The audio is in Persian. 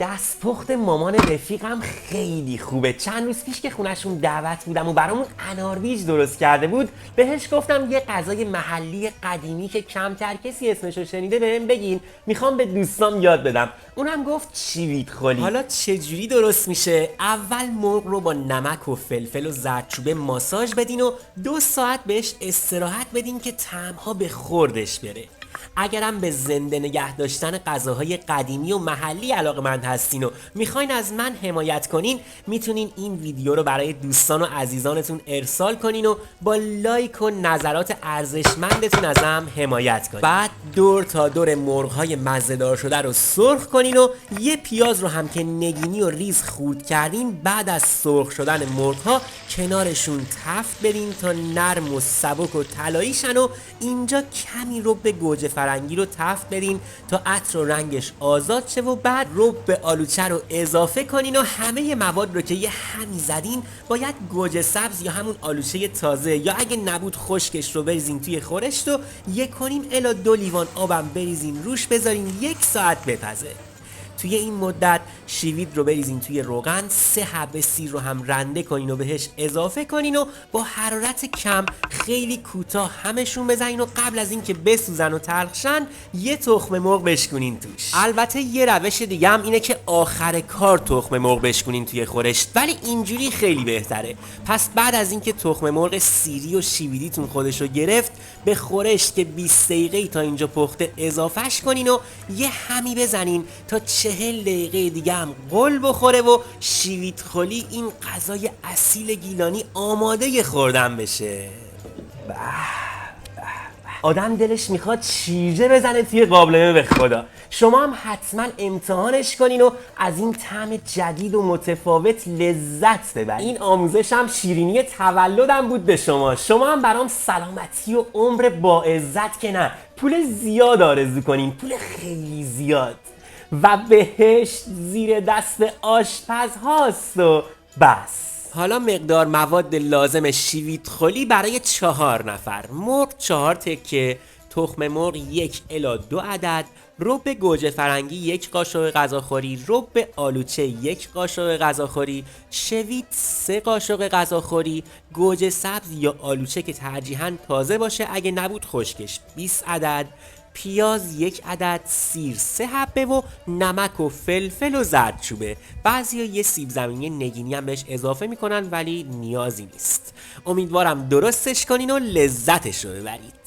دستپخت مامان رفیقم خیلی خوبه. چند روز پیش که خونشون دعوت بودم و برامون اناربیج درست کرده بود، بهش گفتم یه غذای محلی قدیمی که کمتر کسی اسمشو شنیده بهم بگین، میخوام به دوستام یاد بدم. اونم گفت چیویت خلی. حالا چجوری درست میشه؟ اول مرغ رو با نمک و فلفل و زردچوبه ماساژ بدین و 2 ساعت بهش استراحت بدین که طعم‌ها به خوردش بره. اگرم به زنده نگه داشتن غذاهای قدیمی و محلی علاقه‌مند هستین و میخواین از من حمایت کنین، میتونین این ویدیو رو برای دوستان و عزیزانتون ارسال کنین و با لایک و نظرات ارزشمندتون ازم حمایت کنین. بعد دور تا دور مرغ‌های مزه‌دار شده رو سرخ کنین و یه پیاز رو هم که نگینی و ریز خورد کردین، بعد از سرخ شدن مرغ‌ها کنارشون تفت بدین تا نرم و سبک و طلایی شن و اینجا کمی رب گوجه فرنگی رو تفت بدین تا عطر و رنگش آزاد شه و بعد رب آلوچه رو اضافه کنین و همه مواد رو که یه همی زدین باید گوجه سبز یا همون آلوچه تازه یا اگه نبود خشکش رو بریزین توی خورشت و 1.5 الی 2 لیوان آبم بریزین روش، بذارین 1 ساعت بپزه. توی این مدت شیوید رو بریزین توی روغن، 3 حبه سیر رو هم رنده کنین و بهش اضافه کنین و با حرارت کم خیلی کوتاه همشون بزنین و قبل از اینکه بسوزن و تلخشن یه تخم مرغ بشکنین توش. البته یه روش دیگه هم اینه که آخر کار تخم مرغ بشکنین توی خورشت، ولی اینجوری خیلی بهتره. پس بعد از اینکه تخم مرغ سیری و شیویدیتون خودش رو گرفت، به خورشت که 20 دقیقه تا اینجا پخته اضافهش کنین و یه همی بزنین تا 40 دقیقه دیگه هم قل بخوره و شیویت خلی، این غذای اصیل گیلانی، آماده خوردن بشه. آدم دلش میخواد شیرجه بزنه توی قابلمه به خدا. شما هم حتما امتحانش کنین و از این طعم جدید و متفاوت لذت ببرین. این آموزش هم شیرینی تولدم بود به شما. شما هم برام سلامتی و عمر با عزت که نه، پول زیاد آرزو کنین، پول خیلی زیاد. و بهشت زیر دست آشپز هاست و بس. حالا مقدار مواد لازم شیویت خلی برای 4 نفر: مرغ 4 تکه، تخم مرغ 1 الی 2 عدد، رب گوجه فرنگی 1 قاشق غذاخوری، رب آلوچه 1 قاشق غذاخوری، شویت 3 قاشق غذاخوری، گوجه سبز یا آلوچه که ترجیحاً تازه باشه، اگه نبود خشکش 20 عدد، پیاز 1 عدد، سیر 3 حبه و نمک و فلفل و زردچوبه. بعضیا یه سیب زمینی نگینی هم بهش اضافه میکنن ولی نیازی نیست. امیدوارم درستش کنین و لذتش رو ببرید.